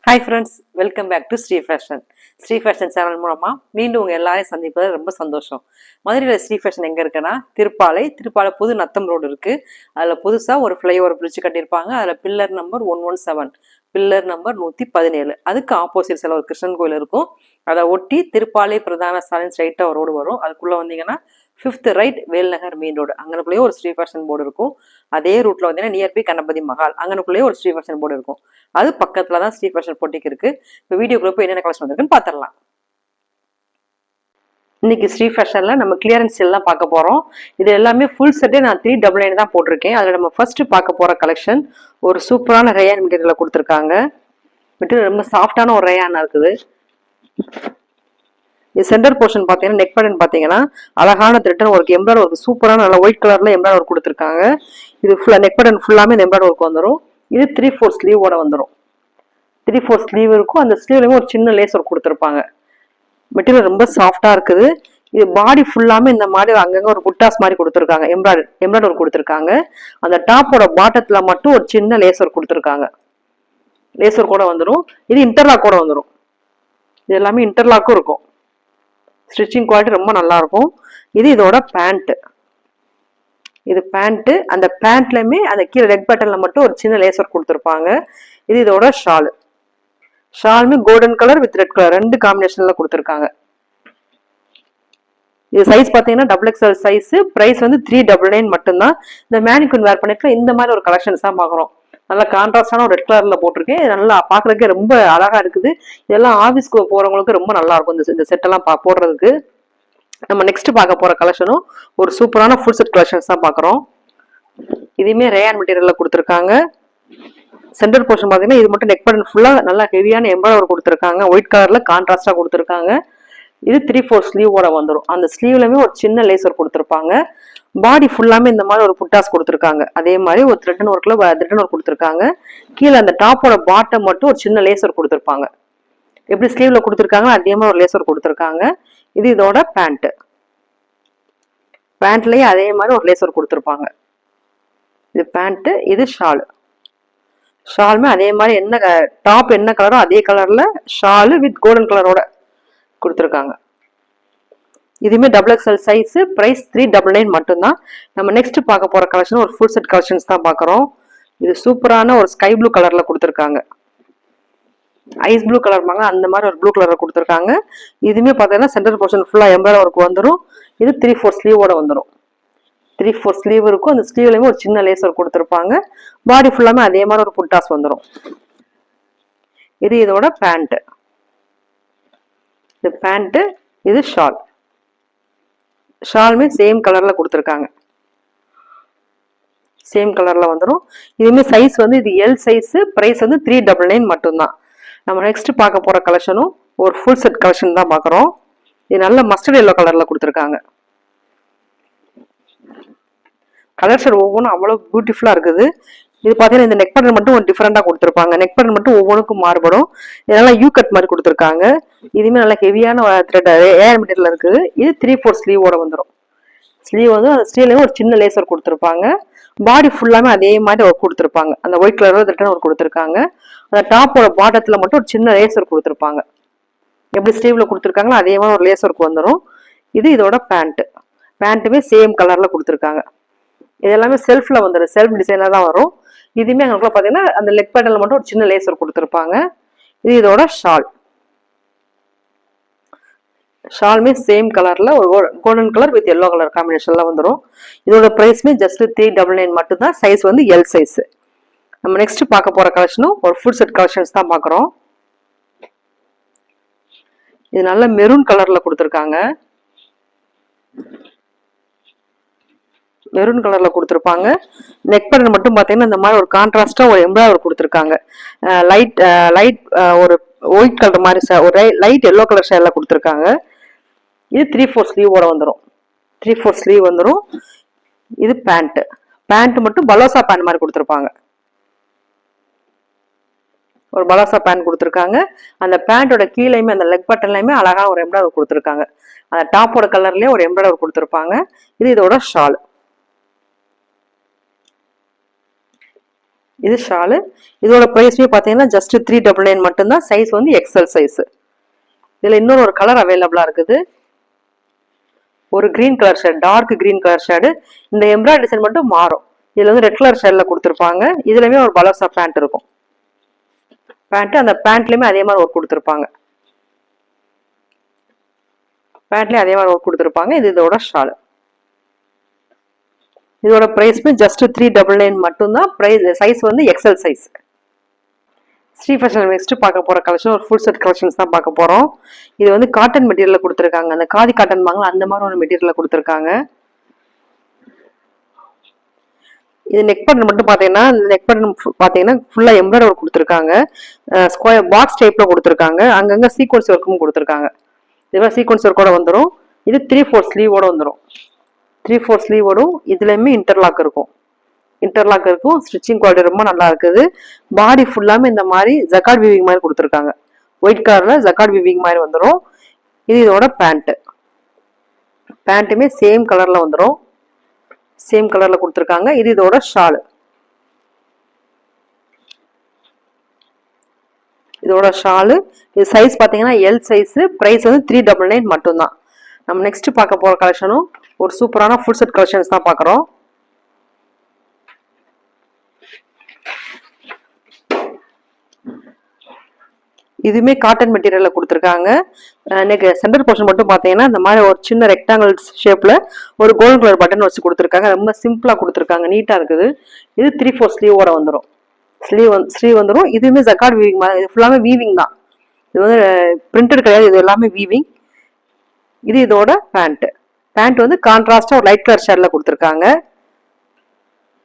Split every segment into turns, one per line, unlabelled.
Hi friends, welcome back to Sri Fashion. Sri Fashion channel மூலமா மீண்டும் உங்க எல்லாரையும் சந்திப்பது ரொம்ப சந்தோஷம். மதுரையில் ஸ்ரீ ஃபேஷன் எங்க இருக்குன்னா திருப்பாலை புது நத்தம் ரோடு இருக்கு. அதுல புதுசா ஒரு ஃப்ளைஓவர் பிரிட்ஜ் கட்டியிருப்பாங்க. அதுல பில்லர் நம்பர் 117, பில்லர் நம்பர் 117. அதுக்கு ஆப்போசிட் சைடுல ஒரு கிருஷ்ணன் கோயில் இருக்கும். அதை ஒட்டி திருப்பாலை பிரதான சாலை ஸ்ட்ரைட்டா ஒரு ரோடு வரும். அதுக்குள்ள வந்தீங்கன்னா 5th right Velnagar main road, அங்கனுக்குள்ளேயே ஒரு ஸ்ரீ ஃபேஷன் போர்டு இருக்கும். அதே ரூட்ல வந்தீங்கன்னா நியர்பை கணபதி மஹால், அங்கனுக்குள்ளேயே ஒரு ஸ்ரீ ஃபேஷன் போர்டு இருக்கும். அது பக்கத்துல தான் ஸ்ரீ ஃபேஷன் பொட்டிக் இருக்கு. இப்போ வீடியோக்குள்ள போய் என்னென்ன கலெக்ஷன் வந்திருக்குன்னு பாத்திரலாம். இன்னைக்கு ஸ்ரீ ஃபேஷன்ல நம்ம கிளியரன்ஸ் எல்லாம் பார்க்க போறோம். இது எல்லாமே ஃபுல் செட்டே நான் 399 தான் போட்டிருக்கேன். அதுல நம்ம ஃபர்ஸ்ட் பார்க்க போற கலெக்ஷன் ஒரு சூப்பரான ரேயான் மெட்டீரியல்ல கொடுத்துருக்காங்க. மெட்டீரியல் ரொம்ப சாஃப்டான ஒரு ரேயானா இருக்குது. இது சென்டர் போர்ஷன் பார்த்தீங்கன்னா நெக் பேட்டர்ன் பார்த்தீங்கன்னா அழகான த்ரெட்டன் ஒர்க், எம்ப்ராய்டரி ஒர்க் சூப்பரான நல்லா ஒயிட் கலர்ல எம்ப்ராய்டரி ஒர்க் கொடுத்துருக்காங்க. இது ஃபுல்லா நெக் பேட்டர்ன் ஃபுல்லாமே இந்த எம்ப்ராய்டரி ஒர்க் வந்துடும். இது 3/4 ஸ்லீவோட வந்துடும். 3/4 ஸ்லீவ் இருக்கும். அந்த ஸ்லீவ்லயுமே ஒரு சின்ன லேஸ் ஒர்க் கொடுத்துருப்பாங்க. மெட்டீரியல் ரொம்ப சாஃப்டா இருக்குது. இது பாடி ஃபுல்லாமே இந்த மாதிரி அங்கங்க ஒரு புட்டாஸ் மாதிரி கொடுத்துருக்காங்க. எம்ப்ராய்டரி ஒர்க் கொடுத்துருக்காங்க. அந்த டாப்போட பாட்டத்துல மட்டும் ஒரு சின்ன லேஸ் ஒர்க் கொடுத்துருக்காங்க. லேஸ் ஒர்க் கூட வந்துடும். இது இன்டர்லாக் கூட வந்துடும். இது எல்லாமே இன்டர்லாக்கும் இருக்கும். ஸ்டிச்சிங் குவாலிட்டி ரொம்ப நல்லா இருக்கும். இது இதோட பேண்ட். இது பேண்ட். அந்த பேண்ட்லயுமே அந்த கீழே ரெட் பட்டன்ல மட்டும் ஒரு சின்ன லேஸ் ஒர்க் கொடுத்துருப்பாங்க. இது இதோட ஷால். ஷாலுமே golden colour with red colour ரெண்டு காம்பினேஷன்ல கொடுத்துருக்காங்க. இது சைஸ் பார்த்தீங்கன்னா XXL சைஸ். பிரைஸ் வந்து 399 மட்டும்தான். இந்த மேனிக்வின் வேர் பண்ணிட்டு இந்த மாதிரி ஒரு கலெக்ஷன்ஸ் தான் பார்க்குறோம். நல்லா கான்ட்ராஸ்டான ஒரு ரெட் கலர்ல போட்டிருக்கேன். நல்லா பார்க்கறதுக்கே ரொம்ப அழகா இருக்குது. இதெல்லாம் ஆஃபீஸ்க்கு போறவங்களுக்கு ரொம்ப நல்லா இருக்கும் இந்த செட் எல்லாம் போடுறதுக்கு. நம்ம நெக்ஸ்ட் பார்க்க போற கலெக்ஷனும் ஒரு சூப்பரான ஃபுல் செட் கலெக்ஷன்ஸ் தான் பார்க்குறோம். இதுவுமே ரேயான் மெட்டீரியல்ல கொடுத்துருக்காங்க. சென்டர் போர்ஷன் பார்த்தீங்கன்னா இது மட்டும் நெக் பேட்டர்ன் ஃபுல்லா நல்லா ஹெவியான எம்ப்ராய்டரி கொடுத்துருக்காங்க. ஒயிட் கலர்ல கான்ட்ராஸ்டா கொடுத்துருக்காங்க. இது 3/4 ஸ்லீவோட வந்துடும். அந்த ஸ்லீவ்லயுமே ஒரு சின்ன லேசர் கொடுத்துருப்பாங்க. பாடி ஃபுல்லாமே இந்த மாதிரி ஒரு புட்டாஸ் கொடுத்துருக்காங்க. அதே மாதிரி ஒரு த்ரெட்டன் ஒர்க் கொடுத்துருக்காங்க. கீழே அந்த டாப்போட பாட்டம் மட்டும் ஒரு சின்ன லேசர் கொடுத்துருப்பாங்க. எப்படி ஸ்லீவ்ல கொடுத்துருக்காங்க அதே மாதிரி ஒரு லேசர் கொடுத்துருக்காங்க. இது இதோட பேண்ட். பேண்ட்லயே அதே மாதிரி ஒரு லேசர் கொடுத்துருப்பாங்க. இது பேண்ட். இது ஷால். ஷாலுமே அதே மாதிரி என்ன டாப் என்ன கலரோ அதே கலர்ல ஷாலு வித் கோல்டன் கலரோட கொடுத்துருக்காங்க. இதுவுமே XXL சைஸ். பிரைஸ் 399 மட்டும்தான். நம்ம நெக்ஸ்ட் பார்க்க போற கலெக்ஷன் ஒரு ஃபுல் செட் கலெக்ஷன்ஸ் தான் பார்க்குறோம். இது சூப்பரான ஒரு ஸ்கை ப்ளூ கலர்ல கொடுத்துருக்காங்க. ஐஸ் ப்ளூ கலர் பாங்க அந்த மாதிரி ஒரு ப்ளூ கலர்ல கொடுத்துருக்காங்க. இதுவுமே பார்த்தீங்கன்னா சென்டர் போர்ஷன் ஃபுல்லா எம்ப்ராய்டரி ஒர்க் வந்துடும். இது 3/4 ஸ்லீவோட வந்துடும். 3/4 ஸ்லீவ் இருக்கும். அந்த ஸ்லீவ்லயுமே ஒரு சின்ன லேசர் கொடுத்துருப்பாங்க. பாடி ஃபுல்லாமே அதே மாதிரி ஒரு புட்டாஸ் வந்துடும். இது இதோட பேண்ட். இது பேண்ட். இது ஷால். ஷாலுமே சேம் கலர்ல கொடுத்துருக்காங்க. சேம் கலர்ல வந்துடும். இதுவுமே சைஸ் வந்து இது எல் சைஸ். பிரைஸ் வந்து 399 மட்டும்தான். நம்ம நெக்ஸ்ட் பார்க்க போற கலெக்ஷனும் ஒரு ஃபுல் செட் கலெக்ஷன் தான் பார்க்குறோம். இது நல்ல மஸ்டர்ட் எல்லோ கலர்ல கொடுத்துருக்காங்க. கலெக்ஷன் ஒவ்வொன்றும் அவ்வளோ பியூட்டிஃபுல்லா இருக்குது. இது பார்த்தீங்கன்னா இந்த நெக் பேட்டர்ன் மட்டும் ஒரு டிஃப்ரெண்டா கொடுத்துருப்பாங்க. நெக் பேட்டர்ன் மட்டும் ஒவ்வொன்றுக்கும் மாறுபடும். இதெல்லாம் யூ கட் மாதிரி கொடுத்துருக்காங்க. இதுவுமே நல்லா ஹெவியான த்ரெட் ஏர் மெட்டீரியல் இருக்குது. இது 3/4 ஸ்லீவோட வந்துடும். ஸ்லீவ் வந்து அந்த ஸ்லீவ்லயும் ஒரு சின்ன லேசர் கொடுத்துருப்பாங்க. பாடி ஃபுல்லாமே அதே மாதிரி ஒர்க் கொடுத்துருப்பாங்க. அந்த ஒயிட் கலர்ல ரிட்டன் ஒர்க் கொடுத்துருக்காங்க. அந்த டாப்போட பாட்டத்துல மட்டும் ஒரு சின்ன லேசர் கொடுத்துருப்பாங்க. எப்படி ஸ்லீவ்ல கொடுத்துருக்காங்களோ அதே மாதிரி ஒரு லேசர் ஒர்க் வந்துடும். இது இதோட பேண்ட். பேண்ட்டுமே சேம் கலர்ல கொடுத்துருக்காங்க. இது எல்லாமே செல்ஃப்ல வந்துடும். செல்ஃப் டிசைனா தான் வரும். இதுவுமே அங்கே பார்த்தீங்கன்னா அந்த லெக் பேட்டர்ல மட்டும் ஒரு சின்ன லேசர் கொடுத்துருப்பாங்க. இது இதோட ஷால். ஷாலுமே சேம் கலர்ல ஒரு golden colour with yellow colour காம்பினேஷன்ல வந்துடும். இதோட பிரைஸ்மே ஜஸ்ட் 399 மட்டும்தான். சைஸ் வந்து எல் சைஸ். நம்ம நெக்ஸ்ட் பார்க்க போற கலெக்ஷனும் ஒரு ஃபுல் செட் கலெக்ஷன்ஸ் தான் பார்க்குறோம். இது நல்ல மெரூன் கலர்ல கொடுத்துருக்காங்க. மெரூன் கலர்ல கொடுத்துருப்பாங்க. நெக் பேட்டர்ன் மட்டும் பார்த்தீங்கன்னா இந்த மாதிரி ஒரு கான்ட்ராஸ்டா ஒரு எம்ப்ராய்டரி கொடுத்துருக்காங்க. லைட் ஒரு ஒயிட் கலர் மாதிரி ஒரு லைட் எல்லோ கலர் ஷேட்ல கொடுத்துருக்காங்க. இது 3/4 ஸ்லீவோட வந்துடும். 3/4 ஸ்லீவ் வந்துடும். இது பேண்ட். பேண்ட் மட்டும் பலோசா பேண்ட் மாதிரி கொடுத்துருப்பாங்க. ஒரு பலோசா பேண்ட் கொடுத்துருக்காங்க. அந்த பேண்டோட கீழேயுமே அந்த லெக் பட்டன்லயுமே அழகான ஒரு எம்ப்ராய்டரி கொடுத்துருக்காங்க. அந்த டாப்போட கலர்லயே ஒரு எம்ப்ராய்டரி கொடுத்துருப்பாங்க. இது இதோட ஷால். இது ஷாலு. இதோட ப்ரைஸ்மே பார்த்தீங்கன்னா ஜஸ்ட் 399 மட்டும்தான். சைஸ் வந்து எக்ஸல் சைஸ். இதில் இன்னொரு ஒரு கலர் அவைலபிளாக இருக்குது. ஒரு green colour shade, dark green colour shade. இந்த எம்ப்ராய்டரி டிசைன் மட்டும் மாறும். இதில் வந்து ரெட் கலர் ஷேடில் கொடுத்துருப்பாங்க. இதுலையுமே ஒரு பலோசா பேண்ட் இருக்கும். பேண்ட்டு அந்த பேண்ட்லேயுமே அதே மாதிரி ஒர்க் கொடுத்துருப்பாங்க. பேண்ட்லேயும் அதே மாதிரி ஒர்க் கொடுத்துருப்பாங்க. இது இதோட ஷாலு. இதோட ப்ரைஸ்மே ஜஸ்ட் 399 மட்டும்தான். ப்ரைஸ் சைஸ் வந்து XL size. Sri fashion next பார்க்க போகிற கலெக்ஷன் ஒரு ஃபுல் செட் கலெக்ஷன்ஸ் தான் பார்க்க போகிறோம். இது வந்து காட்டன் மெட்டீரியலில் கொடுத்துருக்காங்க. அந்த காதி காட்டன் வாங்கலாம் அந்த மாதிரி ஒரு மெட்டீரியலில் கொடுத்துருக்காங்க. இது நெக் பட்டன் மட்டும் பார்த்தீங்கன்னா நெக் பட்டன் பார்த்தீங்கன்னா ஃபுல்லாக எம்ப்ராய்டரி ஒர்க் கொடுத்துருக்காங்க. ஸ்கொயர் பாக்ஸ் டைப்பில் கொடுத்துருக்காங்க. அங்கங்கே சீக்வன்ஸ் ஒர்க்கும் கொடுத்துருக்காங்க. இதுமாதிரி சீக்வன்ஸ் ஒர்க்கோட வந்துடும். இது 3/4 ஸ்லீவோட வந்துடும். 3/4 ஸ்லீவ் வரும். இதுலேயுமே இன்டர்லாக் இருக்கும். ஸ்டிச்சிங் குவாலிட்டி ரொம்ப நல்லா இருக்குது. பாடி ஃபுல்லாமே இந்த மாதிரி ஜக்கார்ட் வீவிங் மாதிரி கொடுத்துருக்காங்க. ஒயிட் கலர்ல ஜக்கார்ட் வீவிங் மாதிரி வந்துடும். இது இதோட பேண்ட்டுமே சேம் கலர்ல வந்துடும். சேம் கலர்ல கொடுத்துருக்காங்க. இது இதோட ஷாலு. இது சைஸ் பார்த்தீங்கன்னா எல் சைஸ். ப்ரைஸ் வந்து 399 மட்டும்தான். நம்ம நெக்ஸ்ட் பார்க்க போற கலெக்ஷனும் ஒரு சூப்பரான ஃபுல் செட் கலெக்ஷன்ஸ் தான் பார்க்குறோம். இதுவுமே காட்டன் மெட்டீரியல்ல கொடுத்துருக்காங்க. எனக்கு சென்டர் போர்ஷன் மட்டும் பார்த்தீங்கன்னா இந்த மாதிரி ஒரு சின்ன ரெக்டாங்கிள் ஷேப்ல ஒரு கோல்டன் கலர் பட்டன் வச்சு கொடுத்துருக்காங்க. ரொம்ப சிம்பிளா கொடுத்துருக்காங்க. நீட்டா இருக்குது. இது 3/4 ஸ்லீவோட வந்துடும். ஸ்லீவ் வந்துடும். இதுவுமே ஜக்கார்ட் வீவிங் மாதிரி. இது ஃபுல்லாமே வீவிங் தான். இது வந்து பிரிண்டட் கிடையாது. இது எல்லாமே வீவிங். இது இதோட பேண்ட் வந்து கான்ட்ராஸ்டா ஒரு லைட் கலர் ஷேட்ல கொடுத்துருக்காங்க.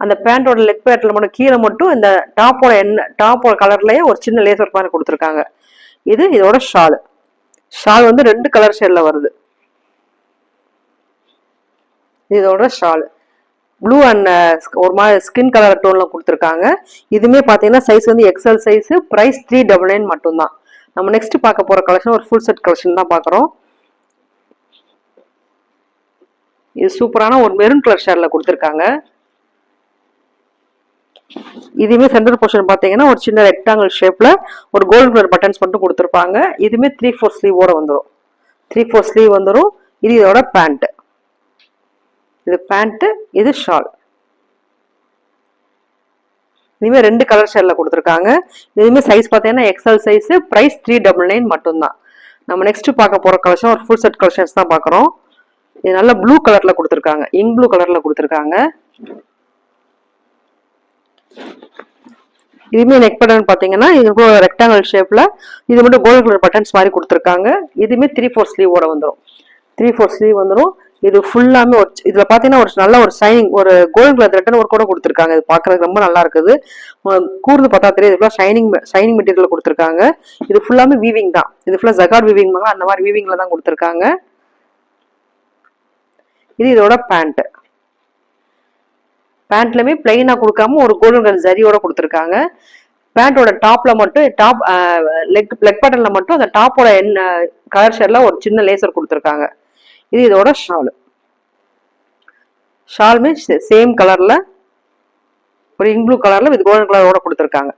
அந்த பேண்டோட லெக் பேட்ல மட்டும் கீழே மட்டும் இந்த டாப்போட கலர்லயே ஒரு சின்ன லேஸ் ஒர்க் மாதிரி கொடுத்துருக்காங்க. இது இதோட ஷால் வந்து 2 கலர் ஷேட்ல வருது. இதோட ஷால் ப்ளூ அண்ட் ஒரு மாதிரி ஸ்கின் கலர் டோன்ல கொடுத்துருக்காங்க. இதுமே பாத்தீங்கன்னா சைஸ் வந்து எக்ஸல் சைஸ். பிரைஸ் 399 மட்டும்தான். நம்ம நெக்ஸ்ட் பார்க்க போற கலெக்ஷன் ஒரு ஃபுல் செட் கலெக்ஷன் தான் பார்க்குறோம். இது சூப்பரான ஒரு மெரூன் கலர் ஷேட்ல கொடுத்துருக்காங்க. இதுவுமே சென்டர் போர்ஷன் பார்த்தீங்கன்னா ஒரு சின்ன ரெக்டாங்கிள் ஷேப்ல ஒரு கோல்டன் கலர் பட்டன்ஸ் மட்டும் கொடுத்துருப்பாங்க. இதுவுமே 3/4 ஸ்லீவோட வந்துடும். 3/4 ஸ்லீவ் வந்துடும். இது இதோட இது ஷால். இதுவுமே 2 கலர் ஷேட்ல கொடுத்துருக்காங்க. இதுவுமே சைஸ் பார்த்தீங்கன்னா எக்ஸல் சைஸ். பிரைஸ் 399 மட்டும்தான். நம்ம நெக்ஸ்ட் பார்க்க போற கலெக்ஷன் ஒரு ஃபுல் செட் கலெக்ஷன்ஸ் தான் பார்க்குறோம். இது நல்ல ப்ளூ கலர்ல கொடுத்துருக்காங்க. இங்க் ப்ளூ கலர்ல கொடுத்துருக்காங்க. இதுவுமே நெக் பட்டன் பார்த்தீங்கன்னா இது ரெக்டாங்கிள் ஷேப்ல இது மட்டும் கோல்டன் கலர் பட்டன்ஸ் மாதிரி கொடுத்துருக்காங்க. இதுவுமே 3/4 ஸ்லீவோட வந்துடும். 3/4 ஸ்லீவ் வந்துடும். இது ஃபுல்லாமே ஒரு இதுல பாத்தீங்கன்னா ஒரு நல்ல ஒரு ஷைனிங் ஒரு கோல்டன் கலர் த்ரெட் ஒர்க் கூட கொடுத்துருக்காங்க. இது பாக்குறதுக்கு ரொம்ப நல்லா இருக்குது. கூர்ந்து பார்த்தா தெரியுது. இது ஷைனிங் மெட்டீரியல் கொடுத்துருக்காங்க. இது ஃபுல்லாமே வீவிங் தான். இது ஃபுல்லா ஜக்கார்ட் வீவிங் அந்த மாதிரி வீவிங்ல தான் கொடுத்துருக்காங்க. இது இதோட பேண்ட்லயுமே பிளைனா கொடுக்காம ஒரு கோல்டன் கலர் ஜரியோட கொடுத்துருக்காங்க. பேண்டோட டாப்ல மட்டும் லெக் பட்டன்ல மட்டும் அந்த டாப்போட கலர் ஷேட்ல ஒரு சின்ன லேசர் கொடுத்துருக்காங்க. இது இதோட ஷாலுமே சேம் கலர்ல ஒரு இங்க் ப்ளூ கலர்ல வித் கோல்டன் கலரோட கொடுத்துருக்காங்க.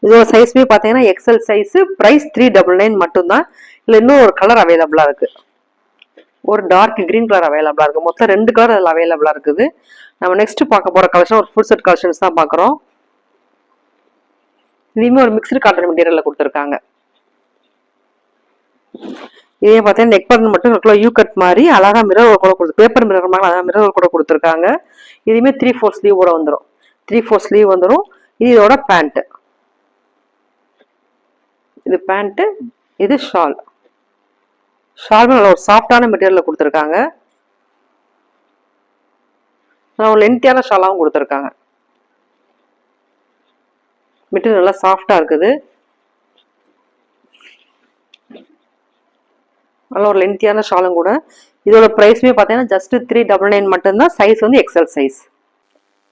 இதோட சைஸ்மே பாத்தீங்கன்னா எக்ஸல் சைஸ். பிரைஸ் 399 மட்டும்தான். இதுல இன்னும் ஒரு கலர் அவைலபிளா இருக்கு. ஒரு டார்க் கிரீன் கலர் அவைலபிளா இருக்கு. மொத்தம் 2 கலர் அதில் அவைலபிளா இருக்குது. நம்ம நெக்ஸ்ட் பார்க்க போற கலெக்ஷன் ஒரு ஃபுல் செட் கலெக்ஷன்ஸ் தான் பார்க்குறோம். இதுவுமே ஒரு மிக்ஸ்டு காட்டன் மெட்டீரியல்ல கொடுத்துருக்காங்க. இதே பார்த்தீங்கன்னா நெக் பட்டன் மட்டும் யூ கட் மாதிரி அழகா மிரர் கூட கொடுத்து பேப்பர் மிரர் மாதிரி அழகா மிரர் கூட கொடுத்துருக்காங்க. இதுவுமே 3/4 ஸ்லீவோட வந்துடும். 3/4 ஸ்லீவ் வந்துடும். இது இதோட இது ஷால். நல்ல ஒரு சாஃப்டான மெட்டீரியல்ல கொடுத்துருக்காங்க. ஒரு லென்த்தியான ஷாலாவும் கொடுத்துருக்காங்க. மெட்டீரியல் நல்லா சாஃப்டா இருக்குது. நல்ல ஒரு லென்த்தியான ஷாலும் கூட. இதோட பிரைஸ்மே பார்த்தீங்கன்னா ஜஸ்ட் 399 மட்டும்தான். சைஸ் வந்து எக்ஸல் சைஸ்.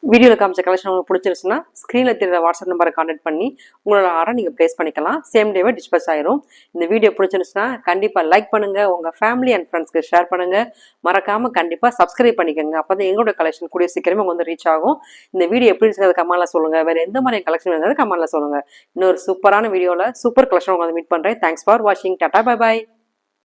வீடியோவில் காமிச்ச கலெக்ஷன் உங்களுக்கு பிடிச்சிருச்சுன்னா ஸ்க்ரீனில் தெரியுற வாட்ஸ்அப் நம்பரை கான்டாக்ட் பண்ணி உங்களோட ஆர்டர் நீங்கள் ப்ளேஸ் பண்ணிக்கலாம். சேம் டேவே டிஸ்பேச் ஆயிரும். இந்த வீடியோ பிடிச்சிருச்சுன்னா கண்டிப்பாக லைக் பண்ணுங்கள், உங்கள் ஃபேமிலி அண்ட் ஃப்ரெண்ட்ஸ்க்கு ஷேர் பண்ணுங்கள். மறக்காமல் கண்டிப்பாக சப்ஸ்கிரைப் பண்ணிக்கோங்க. அப்போ தான் எங்களோட கலெக்ஷன் கூடிய சீக்கிரமே வந்து ரீச் ஆகும். இந்த வீடியோ எப்படி இருக்கிறது கமெண்ட்டில் சொல்லுங்கள். வேறு எந்த மாதிரி கலெக்ஷன் வேணுங்கிறது கமெண்ட்டில் சொல்லுங்கள். இன்னொரு சூப்பரான வீடியோவில் சூப்பர் கலெக்ஷன் உங்களை மீட் பண்ணுறேன். தேங்க்ஸ் ஃபார் வாட்சிங். Tata, bye bye.